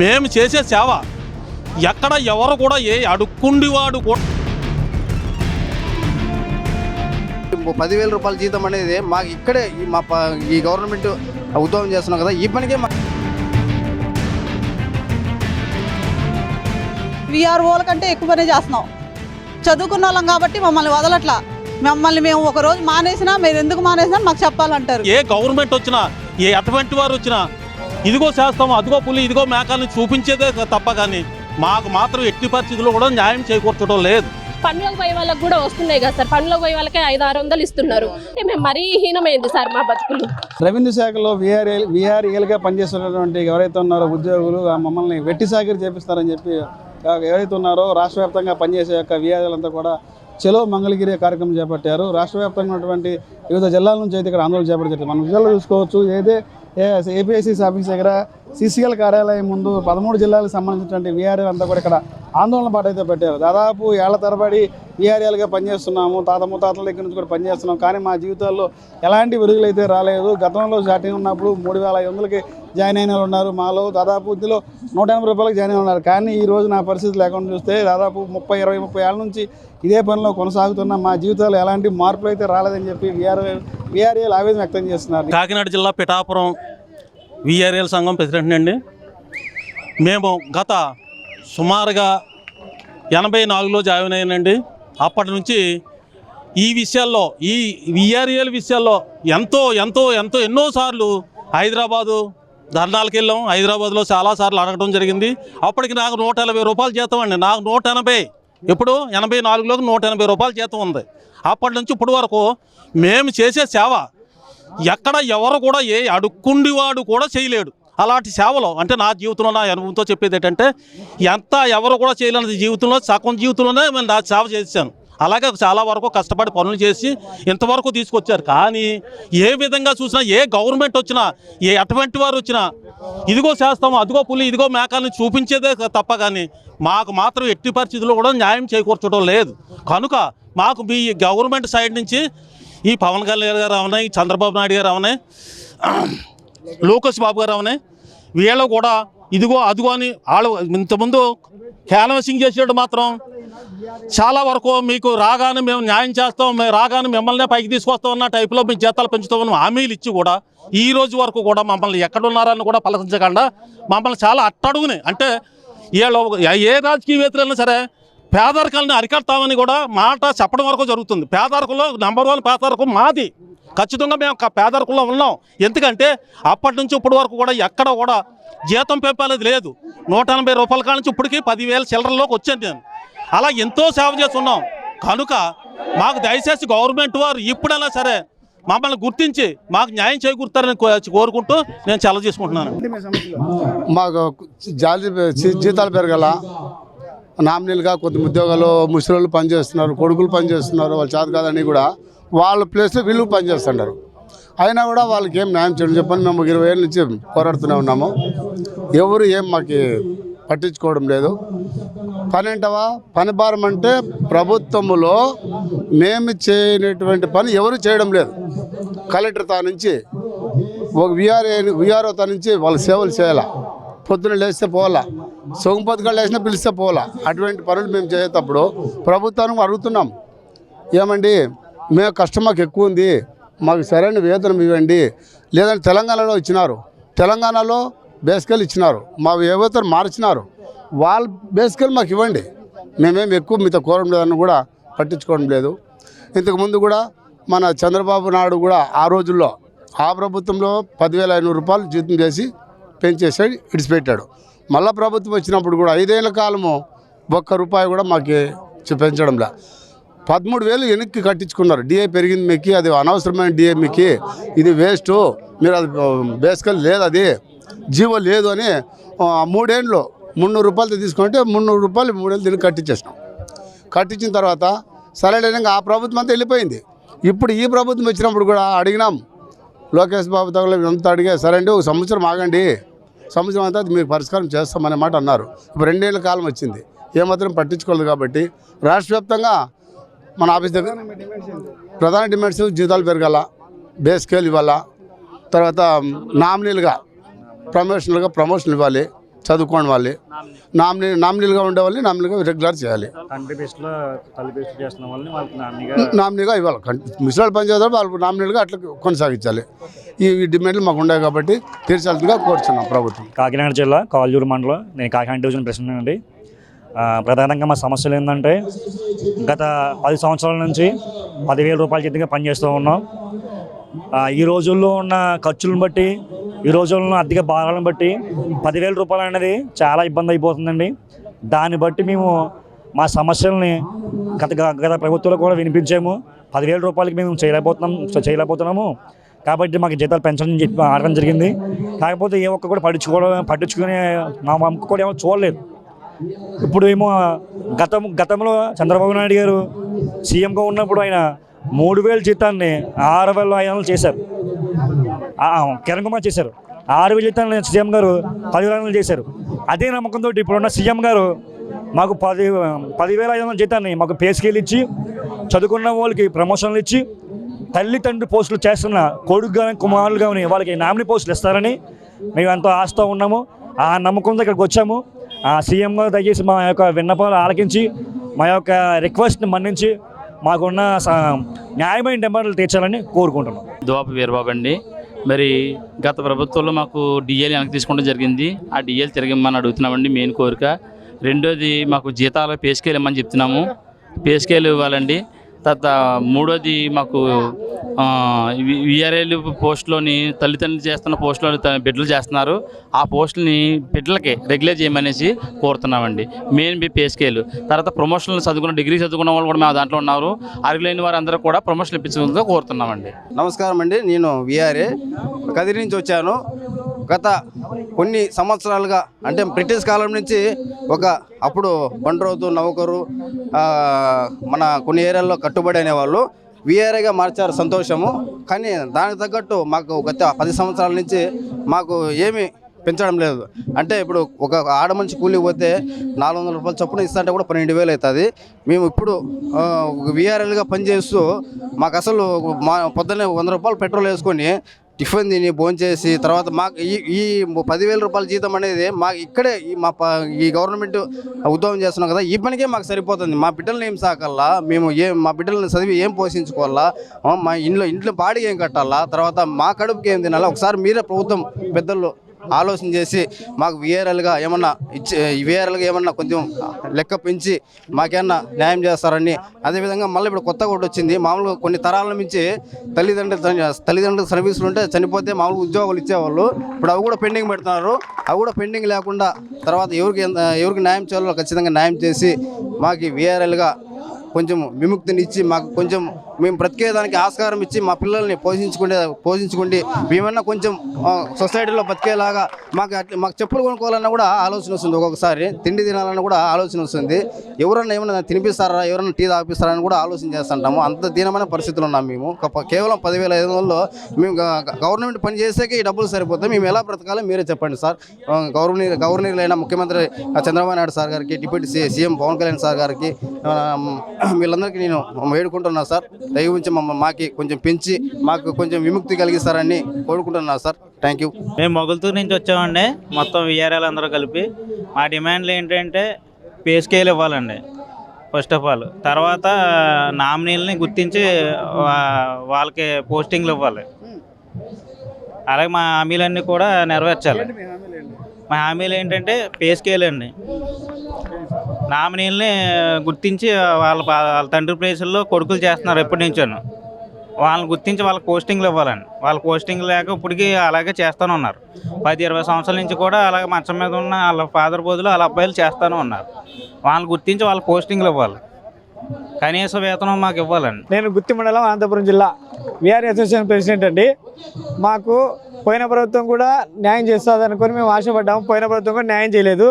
మేము చేసే సేవ ఎక్కడ ఎవరు కూడా ఏ అడుక్కుండివాడు కూడా 10,000 రూపాయల జీతం అనేది మాకు ఇక్కడే ఈ గవర్నమెంట్ ఉద్యోగం చేస్తున్నాం కదా, ఈ పనికే వీఆర్ఓల కంటే ఎక్కువ పనే చేస్తున్నాం. చదువుకున్న వాళ్ళం కాబట్టి మమ్మల్ని వదలట్లా. మమ్మల్ని మేము ఒకరోజు మానేసినా మీరు ఎందుకు మానేసినా మాకు చెప్పాలంటారు. ఏ గవర్నమెంట్ వచ్చినా ఏ అటువంటి వారు వచ్చినా ఇదిగో చేస్తాము, అదిగో పులి, ఇదిగో మేకాలని చూపించేదే తప్ప కానీ మాకు మాత్రం ఎట్టి పరిస్థితుల్లో కూడా న్యాయం చేకూర్చడం లేదు. పనులకు పోయే వాళ్ళకి కూడా వస్తున్నాయి కదా సార్, పనులకు పోయే వాళ్ళకే 500-600 ఇస్తున్నారు. మేము మరీ హీనమైంది సార్ మా బతుకులు. రెవెన్యూ శాఖలో వీఆర్ఏలుగా పనిచేస్తున్నటువంటి ఎవరైతే ఉన్నారో ఉద్యోగులు మమ్మల్ని వెట్టి సాకిరి చేపిస్తారని చెప్పి ఎవరైతే ఉన్నారో రాష్ట్ర వ్యాప్తంగా పనిచేసే యొక్క వీఆర్ఏలంతా కూడా చలో మంగళగిరి కార్యక్రమం చేపట్టారు. రాష్ట్ర వ్యాప్తంగా ఉన్నటువంటి వివిధ జిల్లాల నుంచి అయితే ఇక్కడ ఆందోళన చేపట్టారు. మనం జిల్లాలో చూసుకోవచ్చు, ఏపీఐసీసీ ఆఫీస్ దగ్గర సిసిఎల్ కార్యాలయం ముందు 13 జిల్లాలకు సంబంధించినటువంటి వీఆర్ఏలు అంతా కూడా ఇక్కడ ఆందోళన పాట అయితే పెట్టారు. దాదాపు ఏళ్ల తరబడి వీఆర్ఏలుగా పనిచేస్తున్నాము, తాత ముత్తాతల దగ్గర నుంచి కూడా పనిచేస్తున్నాం, కానీ మా జీవితాల్లో ఎలాంటి వెలుగులు అయితే రాలేదు. గతంలో స్టార్టింగ్ ఉన్నప్పుడు 3,500కి జాయిన్ అయిన వాళ్ళు ఉన్నారు, మాలో దాదాపు ఇందులో 180 రూపాయలకు జాయిన్ అయిన ఉన్నారు. కానీ ఈ రోజు నా పరిస్థితి లేకుండా చూస్తే దాదాపు 30 ఏళ్ళ నుంచి ఇదే పనిలో కొనసాగుతున్న మా జీవితాల్లో ఎలాంటి మార్పులు అయితే రాలేదని చెప్పి వీఆర్ఏలు ఆవేదన వ్యక్తం చేస్తున్నారు. కాకినాడ జిల్లా పిఠాపురం వీఆర్ఏల సంఘం ప్రెసిడెంట్ అండి. మేము గత సుమారుగా 84లో జాయిన్ అయ్యానండి. అప్పటి నుంచి ఈ విషయాల్లో, ఈ వీఆర్ఏల విషయాల్లో ఎన్నోసార్లు హైదరాబాదు ధర్నాలకు వెళ్ళాం. హైదరాబాద్లో చాలాసార్లు అడగడం జరిగింది. అప్పటికి నాకు 180 రూపాయలు జీతం అండి. నాకు 180, ఇప్పుడు 84లోకి 180 రూపాయలు జీతం ఉంది. అప్పటి నుంచి ఇప్పటి వరకు మేము చేసే సేవ ఎక్కడ ఎవరు కూడా ఏ అడుక్కుండివాడు కూడా చేయలేడు. అలాంటి సేవలు అంటే నా జీవితంలో నా అనుభవంతో చెప్పేది ఏంటంటే ఎవరు కూడా చేయలేని జీవితంలో సగం జీవితంలోనే నేను నా సేవ చేశాను. అలాగే చాలా వరకు కష్టపడి పనులు చేసి ఇంతవరకు తీసుకొచ్చారు. కానీ ఏ విధంగా చూసినా ఏ గవర్నమెంట్ వచ్చినా ఏ అటువంటి వారు వచ్చినా ఇదిగో చేస్తాము, అదిగో పులి, ఇదిగో మేకాలని చూపించేదే తప్ప కానీ మాకు మాత్రం ఎట్టి పరిస్థితుల్లో కూడా న్యాయం చేకూర్చడం లేదు. కనుక మాకు మీ గవర్నమెంట్ సైడ్ నుంచి ఈ పవన్ కళ్యాణ్ గారు అవనే, ఈ చంద్రబాబు నాయుడు గారు అవనే, లోకేష్ బాబు గారు అవనే, వీళ్ళు కూడా ఇదిగో అదిగో అని వాళ్ళు ఇంతకుముందు క్యాన్వసింగ్ చేసేటప్పుడు మాత్రం చాలా వరకు మీకు రాగానే మేము న్యాయం చేస్తాం, మేము రాగానే మిమ్మల్ని పైకి తీసుకొస్తాం అన్న టైప్లో మేము జీతాలు పెంచుతామని హామీలు ఇచ్చి కూడా ఈ రోజు వరకు కూడా మమ్మల్ని ఎక్కడున్నారని కూడా పలకించకుండా మమ్మల్ని చాలా అట్టడుగుని, అంటే వీళ్ళు ఏ రాజకీయవేత్తలైనా సరే పేదరికాలను అరికడతామని కూడా మాట చెప్పడం వరకు జరుగుతుంది. పేదరికంలో నెంబర్ 1 పేదరికం మాది. ఖచ్చితంగా మేము పేదరికంలో ఉన్నాం. ఎందుకంటే అప్పటి నుంచి ఇప్పటి వరకు కూడా ఎక్కడ కూడా జీతం పెంపేది లేదు. 180 రూపాయల కాడ నుంచి ఇప్పటికీ 10,000 చిల్లరలోకి వచ్చాను నేను. అలా ఎంతో సేవ చేస్తున్నాం. కనుక మాకు దయచేసి గవర్నమెంట్ వారు ఇప్పుడైనా సరే మమ్మల్ని గుర్తించి మాకు న్యాయం చేకూరుతారని కోరుకుంటూ నేను సెలవు చేసుకుంటున్నాను. మాకు జీతాలు పెరగల, నామినీలుగా కొంత ఉద్యోగాలు ముసలి పనిచేస్తున్నారు, కొడుకులు పనిచేస్తున్నారు, వాళ్ళు చేత కాదని కూడా వాళ్ళ ప్లేస్లో వీళ్ళు పనిచేస్తున్నారు. అయినా కూడా వాళ్ళకి ఏం న్యాయం చేయడం చెప్పని మేము 20 ఏళ్ళ నుంచి పోరాడుతూనే ఉన్నాము. ఎవరు ఏం మాకు పట్టించుకోవడం లేదు. పని అంటావా, పని భారం అంటే ప్రభుత్వంలో మేము చేయనటువంటి పని ఎవరు చేయడం లేదు. కలెక్టర్ తా నుంచి ఒక వీఆర్ఓ తా నుంచి వాళ్ళ సేవలు చేయాలా, పొద్దున లేస్తే పోవాలా, సొంగ పథకాలు వేసినా పిలిస్తే పోవాలా. అటువంటి పనులు మేము చేసేటప్పుడు ప్రభుత్వానికి అడుగుతున్నాం, ఏమండి మేము కష్టం మాకు ఎక్కువ ఉంది, మాకు సరైన వేతనం ఇవ్వండి. లేదంటే తెలంగాణలో ఇచ్చినారు, తెలంగాణలో బేసికల్ ఇచ్చినారు, మా వేతనం మార్చినారు, వాళ్ళ బేసికల్ మాకు ఇవ్వండి, మేమేం ఎక్కువ మీతో కోరడం లేదని కూడా పట్టించుకోవడం లేదు. ఇంతకుముందు కూడా మన చంద్రబాబు నాయుడు కూడా ఆ రోజుల్లో ఆ ప్రభుత్వంలో 10,500 రూపాయలు జీతం చేసి పెంచేసాడు, ఇడిచిపెట్టాడు. మళ్ళా ప్రభుత్వం వచ్చినప్పుడు కూడా 5 ఏళ్ల కాలము ₹1 కూడా మాకు పెంచడంలా. 13,000 వెనక్కి కట్టించుకున్నారు. డిఏ పెరిగింది మీకు, అది అనవసరమైన డిఏ మీకు, ఇది వేస్ట్, మీరు అది బేసికల్ లేదు, అది జీవో లేదు అని 3 ఏళ్ళు 300 రూపాయలతో తీసుకుంటే 300 రూపాయలు 3 ఏళ్ళు దీనికి కట్టించేసినాం. కట్టించిన తర్వాత సరైన ఆ ప్రభుత్వం అంతా వెళ్ళిపోయింది. ఇప్పుడు ఈ ప్రభుత్వం వచ్చినప్పుడు కూడా అడిగినాం, లోకేష్ బాబు తగల ఎంత అడిగా, సరే అండి 1 సంవత్సరం ఆగండి, సంవత్సరం అంతా మీకు పరిష్కారం చేస్తామనే మాట అన్నారు. ఇప్పుడు 2 ఏళ్ళ కాలం వచ్చింది, ఏమాత్రం పట్టించుకోలేదు. కాబట్టి రాష్ట్ర వ్యాప్తంగా మన ఆఫీస్ దగ్గర ప్రధాన డిమాండ్స్ జీతాలు పెరగాల, బేస్ స్కేల్ ఇవ్వాలా, తర్వాత నామినీలుగా ప్రమోషన్లు ఇవ్వాలి, చదువుకోని వాళ్ళే నామినీలుగా ఉండే వాళ్ళని నామినీలుగా రెగ్యులర్ చేయాలి. తండ్రి బెస్ట్లో తల్లి బెస్ట్ చేస్తున్న వాళ్ళని వాళ్ళకి నామినీగా ఇవ్వాలి. ముసలి పని చేస్తారు వాళ్ళు నామినీలుగా అట్లా కొనసాగించాలి. ఈ డిమాండ్లు మాకు ఉన్నాయి కాబట్టి తీర్చాల్సిందిగా కోరుతున్నాం ప్రభుత్వం. కాకినాడ జిల్లా కావలూరు మండలం, నేను కాకినాడ డివిజన్ ప్రెసిడెంట్ అండి. ప్రధానంగా మా సమస్యలు ఏంటంటే గత 10 సంవత్సరాల నుంచి 10,000 రూపాయల జీతంగా పనిచేస్తూ ఉన్నాం. ఈ రోజుల్లో ఉన్న ఖర్చులను బట్టి, ఈ రోజుల్లో అధిక భారాలను బట్టి 10,000 రూపాయలు అనేది చాలా ఇబ్బంది అయిపోతుందండి. దాన్ని బట్టి మేము మా సమస్యల్ని గత ప్రభుత్వంలో కూడా వినిపించాము. 10,000 రూపాయలకి మేము చేయలేకపోతున్నాము కాబట్టి మాకు జీతాలు పెంచాలని చెప్పి అడగడం జరిగింది. కాకపోతే ఏ ఒక్క కూడా పట్టించుకునే మా అమ్మకు కూడా ఏమో చూడలేదు. ఇప్పుడు ఏమో గతంలో చంద్రబాబు నాయుడు గారు సీఎంగా ఉన్నప్పుడు ఆయన 3,000 జీతాన్ని 6,500 చేశారు. కిరణ్ కుమార్ చేశారు. 6,000 జీతాన్ని సీఎం గారు 10,000 చేశారు. అదే నమ్మకంతో ఇప్పుడున్న సీఎం గారు మాకు 10,500 జీతాన్ని మాకు పే స్కేల్ ఇచ్చి, చదువుకున్న వాళ్ళకి ప్రమోషన్లు ఇచ్చి, తల్లిదండ్రులు పోస్టులు చేస్తున్న కొడుకు కానీ కుమారులు కానీ వాళ్ళకి నామినీ పోస్టులు ఇస్తారని మేము ఎంతో ఆశతో ఉన్నాము. ఆ నమ్మకంతో ఇక్కడికి వచ్చాము. ఆ సీఎం గారు దయచేసి మా యొక్క విన్నపాలు ఆలకించి, మా యొక్క రిక్వెస్ట్ని మన్నించి మాకున్న న్యాయమైన డిమాండ్లు తీర్చాలని కోరుకుంటున్నాం. దువాపు వీరబాబు అండి. మరి గత ప్రభుత్వంలో మాకు డిఎల్ వెనక్కి తీసుకోవడం జరిగింది. ఆ డిఎల్ తిరగమని అడుగుతున్నామండి మెయిన్ కోరిక. రెండోది మాకు జీతాలు పే స్కేల్ ఇవ్వమని చెప్తున్నాము. పే స్కేల్ ఇవ్వాలండి. తర్వాత మూడోది మాకు విఆర్ఏలు పోస్టులోని తల్లిదండ్రులు చేస్తున్న పోస్టులోని బిడ్డలు చేస్తున్నారు. ఆ పోస్టులని బిడ్డలకి రెగ్యులర్ చేయమనేసి కోరుతున్నామండి. Main pay scale. తర్వాత ప్రమోషన్లు డిగ్రీ చదువుకున్న వాళ్ళు కూడా మేము దాంట్లో ఉన్నారు. అర్హులైన వారందరూ కూడా ప్రమోషన్లు ఇప్పించడంతో కోరుతున్నామండి. నమస్కారం అండి, నేను విఆర్ఏ కదిరి నుంచి వచ్చాను. గత కొన్ని సంవత్సరాలుగా అంటే బ్రిటిష్ కాలం నుంచి అప్పుడు బండ్రోతు నౌకరు మన కొన్ని ఏరియాల్లో కట్టుబడి అనేవాళ్ళు విఆర్ఏగా మార్చారు, సంతోషము. కానీ దానికి తగ్గట్టు మాకు గత 10 సంవత్సరాల నుంచి మాకు ఏమీ పెంచడం లేదు. అంటే ఇప్పుడు ఒక ఆడ మనిషి కూలికి పోతే 400 రూపాయలు చొప్పున ఇస్తా అంటే కూడా 12,000 అవుతుంది. మేము ఇప్పుడు విఆర్ఏలుగా పనిచేస్తూ మాకు అసలు పొద్దున్నే 100 రూపాయలు పెట్రోల్ వేసుకొని టిఫిన్ తిని భోంచేసి తర్వాత మాకు ఈ 10,000 రూపాయల జీతం అనేది మాకు ఇక్కడే ఈ గవర్నమెంట్ ఉద్యోగం చేస్తున్నాం కదా, ఈ పనికే మాకు సరిపోతుంది. మా బిడ్డలను ఏం సాకల్లా, మేము మా బిడ్డలను చదివి ఏం పోషించుకోవాలా, మా ఇంట్లో బాడీకి ఏం కట్టాలా, తర్వాత మా కడుపుకి ఏం తినాలా, ఒకసారి మీరే ప్రభుత్వం పెద్దలు ఆలోచన చేసి మాకు విఆర్ఎల్గా ఏమన్నా కొంచెం లెక్క పెంచి మాకేమన్నా న్యాయం చేస్తారని. అదేవిధంగా మళ్ళీ ఇప్పుడు కొత్తగా ఒకటి వచ్చింది. మామూలుగా కొన్ని తరాల నుంచి తల్లిదండ్రులు సర్వీసులు ఉంటే చనిపోతే మామూలుగా ఉద్యోగాలు ఇచ్చేవాళ్ళు. ఇప్పుడు అవి కూడా పెండింగ్ పెడుతున్నారు. అవి కూడా పెండింగ్ లేకుండా తర్వాత ఎవరికి న్యాయం చేయాలో ఖచ్చితంగా న్యాయం చేసి మాకు విఆర్ఎల్గా కొంచెం విముక్తినిచ్చి మాకు కొంచెం మేము బ్రతికేదానికి ఆస్కారం ఇచ్చి మా పిల్లల్ని పోషించుకుంటే మేమన్నా కొంచెం సొసైటీలో బతికేలాగా మాకు చెప్పులు కొనుక్కోవాలన్నా కూడా ఆలోచన వస్తుంది. ఒక్కొక్కసారి తిండి తినాలన్నా కూడా ఆలోచన వస్తుంది. ఎవరన్నా ఏమన్నా తినిపిస్తారా, ఎవరన్నా టీ తాగిపిస్తారా అని కూడా ఆలోచన చేస్తుంటాము. అంత దీనమైన పరిస్థితులు ఉన్నాం మేము. కేవలం 10,500లో మేము గవర్నమెంట్ పని చేసేకి ఈ డబ్బులు సరిపోతాయి. మేము ఎలా బ్రతకాలో మీరే చెప్పండి సార్. గవర్నర్లైన ముఖ్యమంత్రి చంద్రబాబు నాయుడు సార్ గారికి, deputy CM Pawan Kalyan sir గారికి, వీళ్ళందరికీ నేను వేడుకుంటున్నాను సార్. దయ ఉంచి మాకి కొంచెం పెంచి మాకు కొంచెం విముక్తి కలిగిస్తారని కోరుకుంటున్నాను సార్. Thank you. మేము మొగల్తూరు నుంచి వచ్చామండి. మొత్తం విఆర్ఎల్ అందరూ కలిపి మా డిమాండ్లు ఏంటంటే పే స్కేల్ ఇవ్వాలండి ఫస్ట్ ఆఫ్ ఆల్. తర్వాత నామినీలని గుర్తించి వాళ్ళకి పోస్టింగ్లు ఇవ్వాలి. అలాగే మా హామీలన్నీ కూడా నెరవేర్చాలి. మా హామీలు ఏంటంటే పే స్కేల్ అండి, నామినీలని గుర్తించి వాళ్ళ తండ్రి ప్లేసుల్లో కొడుకులు చేస్తున్నారు ఎప్పటి నుంచో, వాళ్ళని గుర్తించి వాళ్ళకి పోస్టింగ్లు ఇవ్వాలండి. వాళ్ళ పోస్టింగ్ లేక ఇప్పటికీ అలాగే చేస్తూనే ఉన్నారు. 10-20 సంవత్సరాల నుంచి కూడా అలాగే మంచం మీద ఉన్న వాళ్ళ ఫాదర్ బదులు వాళ్ళ అబ్బాయిలు చేస్తూనే ఉన్నారు. వాళ్ళని గుర్తించి వాళ్ళ పోస్టింగ్లు ఇవ్వాలి. కనీస వేతనం మాకు ఇవ్వాలండి. నేను గుత్తి మండలం అనంతపురం జిల్లా విఆర్ అసోసియేషన్ ప్రెసిడెంట్ అండి. మాకు పోయిన ప్రభుత్వం కూడా న్యాయం చేస్తుంది అనుకొని మేము ఆశపడ్డాము. పోయిన ప్రభుత్వం కూడా న్యాయం చేయలేదు.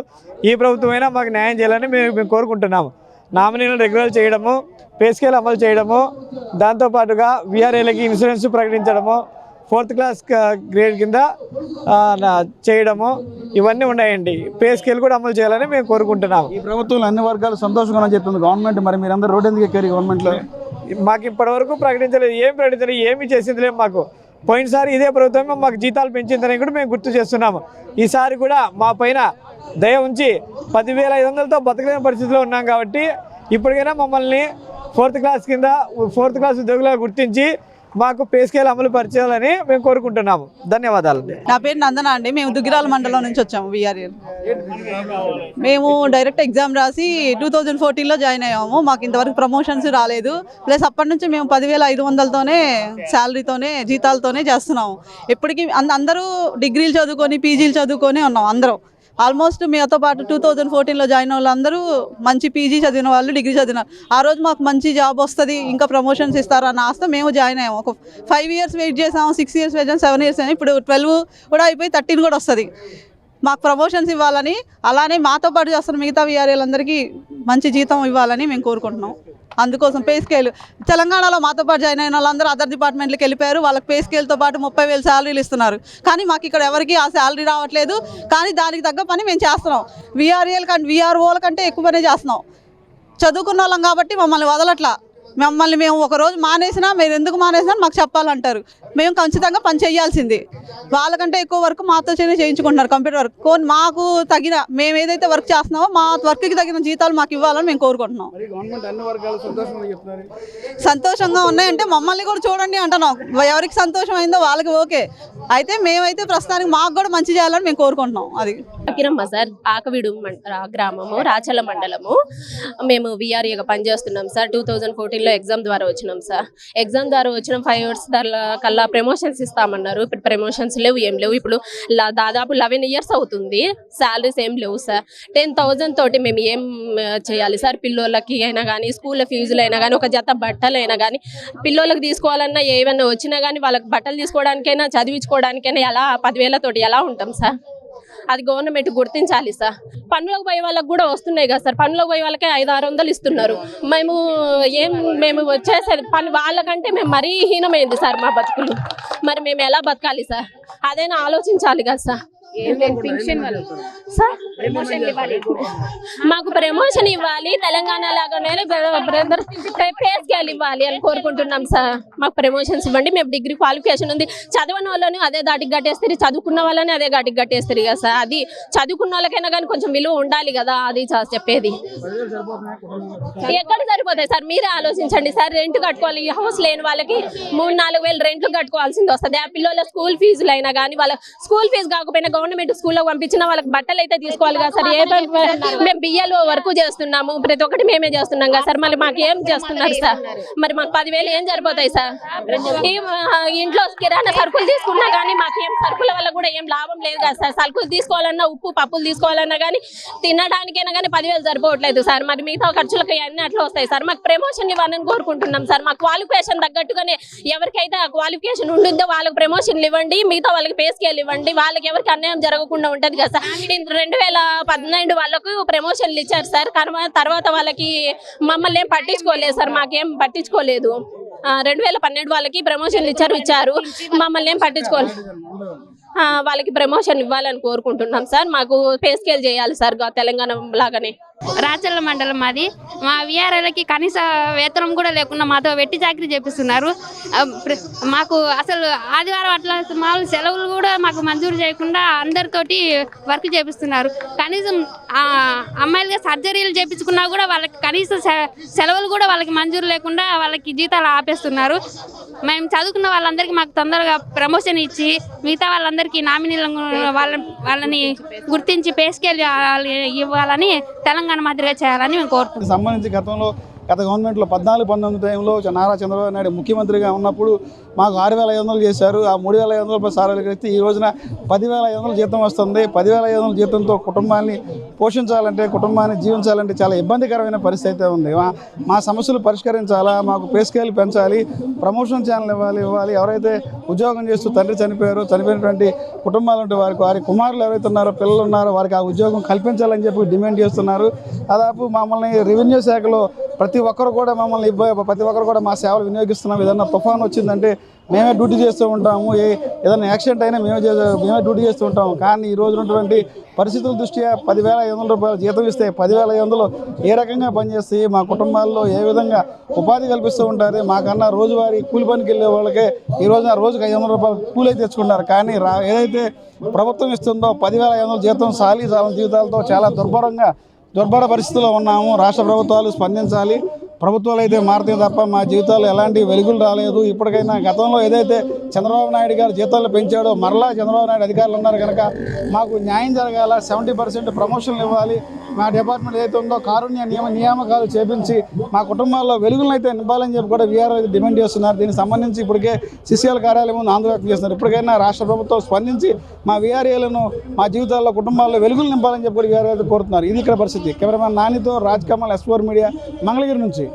ఈ ప్రభుత్వం అయినా మాకు న్యాయం చేయాలని మేము కోరుకుంటున్నాము. నామినీలను రెగ్యులర్ చేయడము, పే స్కేల్ అమలు చేయడము, దాంతోపాటుగా విఆర్ఏలకి ఇన్సూరెన్స్ ప్రకటించడము, 4th క్లాస్ గ్రేడ్ కింద చేయడము, ఇవన్నీ ఉన్నాయండి. పే స్కేల్ కూడా అమలు చేయాలని మేము కోరుకుంటున్నాము. ఈ ప్రభుత్వంలో అన్ని వర్గాలు సంతోషంగా చెప్తుంది గవర్నమెంట్. మరి మీరందరూ రోడ్డు ఎందుకు ఎక్కారు గవర్నమెంట్లో? మాకు ఇప్పటివరకు ప్రకటించలేదు, ఏమి చేసింది లేదు. మాకు పోయినసారి ఇదే ప్రభుత్వం మాకు జీతాలు పెంచిందని కూడా మేము గుర్తు చేస్తున్నాము. ఈసారి కూడా మా పైన దయ ఉంచి 10,500తో బతకలేని పరిస్థితిలో ఉన్నాం కాబట్టి ఇప్పటికైనా మమ్మల్ని 4th క్లాస్ కింద 4th క్లాస్ ఉద్యోగులుగా గుర్తించి మాకు పే స్కేల్ అమలు పరిచేయాలని మేము కోరుకుంటున్నాము. ధన్యవాదాలు. నా పేరు నందన అండి. మేము దుగ్గిరాల మండలం నుంచి వచ్చాము విఆర్ఎల్. మేము డైరెక్ట్ ఎగ్జామ్ రాసి 2014లో జాయిన్ అయ్యాము. మాకు ఇంతవరకు ప్రమోషన్స్ రాలేదు. ప్లస్ అప్పటి నుంచి మేము 10,500తోనే శాలరీతోనే జీతాలతోనే చేస్తున్నాము. ఎప్పటికీ అందరూ డిగ్రీలు చదువుకొని పీజీలు చదువుకొని ఉన్నాం. అందరం ఆల్మోస్ట్ మీతో పాటు 2014లో జాయిన్ అయిన వాళ్ళందరూ మంచి పీజీ చదివిన వాళ్ళు, డిగ్రీ చదివిన. ఆ రోజు మాకు మంచి జాబ్ వస్తుంది, ఇంకా ప్రమోషన్స్ ఇస్తారన్న ఆస్త మేము జాయిన్ అయ్యాము. ఒక 5 years వెయిట్ చేసాము, 6 years వెయిట్ చేసాము, 7 years అని ఇప్పుడు 12 కూడా అయిపోయి 13 కూడా వస్తుంది. మాకు ప్రమోషన్స్ ఇవ్వాలని, అలానే మాతో పాటు చేస్తున్న మిగతా విఆర్ఏలు అందరికీ మంచి జీతం ఇవ్వాలని మేము కోరుకుంటున్నాం. అందుకోసం పే స్కేల్ తెలంగాణలో మాతో పాటు జాయిన్ అయిన వాళ్ళందరూ అదర్ డిపార్ట్మెంట్లకు వెళ్ళిపోయారు. వాళ్ళకి పే స్కేల్తో పాటు 30,000 శాలరీలు ఇస్తున్నారు. కానీ మాకు ఇక్కడ ఎవరికి ఆ శాలరీ రావట్లేదు. కానీ దానికి తగ్గ పని మేము చేస్తున్నాం. విఆర్ఏల కంటే విఆర్ఓల కంటే ఎక్కువ పనే చేస్తున్నాం. చదువుకున్న వాళ్ళం కాబట్టి మమ్మల్ని వదలట్లా. మమ్మల్ని మేము ఒక రోజు మానేసినా మీరు ఎందుకు మానేసినా మాకు చెప్పాలంటారు. మేము ఖచ్చితంగా పని చేయాల్సింది. వాళ్ళకంటే ఎక్కువ వర్క్ మాతో చేయించుకుంటున్నారు. కంప్యూటర్ వర్క్ మాకు తగిన మేము ఏదైతే వర్క్ చేస్తున్నామో మా వర్క్కి తగిన జీతాలు మాకు ఇవ్వాలని మేము కోరుకుంటున్నాం. సంతోషంగా ఉన్నాయంటే మమ్మల్ని కూడా చూడండి అంటున్నాం. ఎవరికి సంతోషం అయిందో వాళ్ళకి ఓకే. అయితే మేమైతే ప్రస్తుతానికి మాకు కూడా మంచి చేయాలని మేము కోరుకుంటున్నాం. అది అకిరమ్మ సార్, ఆకవీడు గ్రామము, రాచల మండలము. మేము విఆర్ఏగా పనిచేస్తున్నాం సార్. 2014లో ఎగ్జామ్ ద్వారా వచ్చినాం సార్. ఎగ్జామ్ ద్వారా వచ్చిన 5 years కల్లా ప్రమోషన్స్ ఇస్తామన్నారు. ఇప్పుడు ప్రమోషన్స్ లేవు, ఏం లేవు. ఇప్పుడు దాదాపు 11 years అవుతుంది. శాలరీస్ ఏం లేవు సార్. 10,000 తోటి మేము ఏం చేయాలి సార్? పిల్లోళ్ళకి అయినా కానీ, స్కూల్ ఫీజులు అయినా కానీ, ఒక జత బట్టలు అయినా కానీ, పిల్లోళ్ళకి తీసుకోవాలన్నా ఏమైనా వచ్చినా కానీ వాళ్ళకి బట్టలు తీసుకోవడానికైనా చదివించుకోవడానికైనా ఎలా 10,000 తోటి ఎలా ఉంటాం సార్? అది గవర్నమెంట్ గుర్తించాలి సార్. పనులకు పోయే వాళ్ళకి కూడా వస్తున్నాయి కదా సార్. పనులకు పోయే వాళ్ళకే 500-600 ఇస్తున్నారు. మేము వచ్చేసేది పని వాళ్ళకంటే మేము మరీ హీనమైంది సార్ మా బతుకులు. మరి మేము ఎలా బతకాలి సార్? అదైనా ఆలోచించాలి కదా సార్. మాకు ప్రమోషన్ ఇవ్వాలి, తెలంగాణ లాగానే పే స్కేల్ ఇవ్వాలి అని కోరుకుంటున్నాం సార్. మాకు ప్రమోషన్స్ ఇవ్వండి. మేము డిగ్రీ క్వాలిఫికేషన్ ఉంది. చదవని వాళ్ళని అదే దాటికి కట్టేస్తారు, చదువుకున్న వాళ్ళని అదే దాటికి కట్టేస్తారు కదా సార్. అది చదువుకున్న వాళ్ళకైనా కానీ కొంచెం విలువ ఉండాలి కదా. అది చెప్పేది ఎక్కడ సరిపోతాయి సార్? మీరే ఆలోచించండి సార్. రెంట్ కట్టుకోవాలి. హౌస్ లేని వాళ్ళకి 3-4 వేలు రెంట్లు కట్టుకోవాల్సింది వస్తుంది. ఆ పిల్లల స్కూల్ ఫీజులు అయినా కానీ, వాళ్ళ స్కూల్ ఫీజు కాకపోయినా గవర్నమెంట్ స్కూల్లో పంపించిన వాళ్ళకి బట్టలు అయితే తీసుకోవాలి కదా సార్. మేము బియ్యాలు వర్క్ చేస్తున్నాము, ప్రతి ఒక్కటి మేమే చేస్తున్నాం కదా సార్. మళ్ళీ మాకు ఏం చేస్తున్నారు సార్? మరి మాకు 10,000 ఏం సరిపోతాయి సార్? ఇంట్లో కిరాణా సరుకులు తీసుకున్నా కానీ మాకు ఏం సరుకుల వల్ల కూడా ఏం లాభం లేదు కదా సార్. సరుకులు తీసుకోవాలన్నా, ఉప్పు పప్పులు తీసుకోవాలన్నా కానీ, తినడానికైనా కానీ 10,000 సరిపోవట్లేదు సార్. మరి మిగతా ఖర్చులకి అన్నీ అట్లా వస్తాయి సార్. మాకు ప్రమోషన్ ఇవ్వాలని కోరుకుంటున్నాం సార్. మా క్వాలిఫికేషన్ తగ్గట్టుగానే ఎవరికైతే ఆ క్వాలిఫికేషన్ ఉంటుందో వాళ్ళకి ప్రమోషన్లు ఇవ్వండి, మిగతా వాళ్ళకి పే స్కేల్ ఇవ్వండి. వాళ్ళకి ఎవరికి అన్యాయం జరగకుండా ఉంటది కదా సార్. 2012 వాళ్ళకు ప్రమోషన్లు ఇచ్చారు సార్. తర్వాత వాళ్ళకి మమ్మల్ని ఏం పట్టించుకోలేదు సార్. మాకేం పట్టించుకోలేదు. 2012 వాళ్ళకి ప్రమోషన్లు ఇచ్చారు. మమ్మల్ని ఏం పట్టించుకోలేదు. వాళ్ళకి ప్రమోషన్ ఇవ్వాలని కోరుకుంటున్నాం సార్. మాకు పే స్కేల్ చేయాలి సార్ తెలంగాణ లాగానే. రాచల్ల మండలం మాది. మా విఆర్ఏలకి కనీస వేతనం కూడా లేకుండా మాతో వెట్టి చాకరీ చేపిస్తున్నారు. మాకు అసలు ఆదివారం అట్లా మామూలు సెలవులు కూడా మాకు మంజూరు చేయకుండా అందరితోటి వర్క్ చేపిస్తున్నారు. కనీసం అమ్మాయిలుగా సర్జరీలు చేయించుకున్నా కూడా వాళ్ళకి కనీస సెలవులు కూడా వాళ్ళకి మంజూరు లేకుండా వాళ్ళకి జీతాలు ఆపేస్తున్నారు. మేము చదువుకున్న వాళ్ళందరికీ మాకు తొందరగా ప్రమోషన్ ఇచ్చి మిగతా వాళ్ళందరికీ నామినీలు వాళ్ళని గుర్తించి పే స్కేల్ ఇవ్వాలని, తెలంగాణ మాదిరిగా చేయాలని మేము కోరుకుంటున్నాం. సంబంధించి గత గవర్నమెంట్లో 14-19 టైంలో నారా చంద్రబాబు నాయుడు ముఖ్యమంత్రిగా ఉన్నప్పుడు మాకు 6,500 చేశారు. ఆ 3,500 సాలరీలు ఇస్తే ఈ రోజున 10,500 జీతం వస్తుంది. 10,500 జీతంతో కుటుంబాన్ని పోషించాలంటే, కుటుంబాన్ని జీవించాలంటే చాలా ఇబ్బందికరమైన పరిస్థితి ఉంది. మా సమస్యలు పరిష్కరించాలా, మాకు పే స్కేల్ పెంచాలి, ప్రమోషన్ ఛానల్ ఇవ్వాలి. ఎవరైతే ఉద్యోగం చేస్తూ తండ్రి చనిపోయినటువంటి కుటుంబాలు ఉంటే వారి కుమారులు ఎవరైతే ఉన్నారో, పిల్లలు ఉన్నారో వారికి ఆ ఉద్యోగం కల్పించాలని చెప్పి డిమాండ్ చేస్తున్నారు. దాదాపు మమ్మల్ని రెవెన్యూ శాఖలో ప్రతి ఒక్కరు కూడా మా సేవలు వినియోగిస్తున్నాం. ఏదన్నా తుఫాను వచ్చిందంటే మేమే డ్యూటీ చేస్తూ ఉంటాము. ఏదైనా యాక్సిడెంట్ అయినా మేమే డ్యూటీ చేస్తూ ఉంటాము. కానీ ఈ రోజు ఉన్నటువంటి పరిస్థితుల దృష్ట్యా 10,500 రూపాయలు జీతం ఇస్తే 10,500 ఏ రకంగా పనిచేసి మా కుటుంబాల్లో ఏ విధంగా ఉపాధి కల్పిస్తూ ఉంటారు. మాకన్నా రోజువారీ కూలి పనికి వెళ్ళే వాళ్ళకే ఈ రోజున రోజుకి 500 రూపాయలు కూలి తెచ్చుకుంటారు. కానీ ఏదైతే ప్రభుత్వం ఇస్తుందో 10,500 జీతం సాలి జీవితాలతో చాలా దుర్భర పరిస్థితుల్లో ఉన్నాము. రాష్ట్ర ప్రభుత్వాలు స్పందించాలి. ప్రభుత్వాలు అయితే మారుతాయి తప్ప మా జీవితాల్లో ఎలాంటి వెలుగులు రాలేదు. ఇప్పటికైనా గతంలో ఏదైతే చంద్రబాబు నాయుడు గారు జీతాలు పెంచాడో మరలా చంద్రబాబు నాయుడు అధికారులు ఉన్నారు కనుక మాకు న్యాయం జరగాల. 70% ప్రమోషన్లు ఇవ్వాలి. మా డిపార్ట్మెంట్ ఏదైతే ఉందో కారుణ్య నియామకాలు చేపించి మా కుటుంబాల్లో వెలుగులను అయితే నింపాలని చెప్పి కూడా వీఆర్ అయితే డిమాండ్ చేస్తున్నారు. దీనికి సంబంధించి ఇప్పటికే సిసిఎల్ కార్యాలయం ముందు ఆందోళన వ్యక్తం చేస్తున్నారు. ఇప్పటికైనా రాష్ట్ర ప్రభుత్వం స్పందించి మా వీఆర్ఏలను మా జీవితాల్లో కుటుంబాల్లో వెలుగులు నింపాలని చెప్పి కూడా వీఆర్ అయితే కోరుతున్నారు. ఇది ఇక్కడ పరిస్థితి. కెమెరామెన్ నానితో రాజ్ కమల్, S4 మీడియా, మంగళగిరి నుంచి.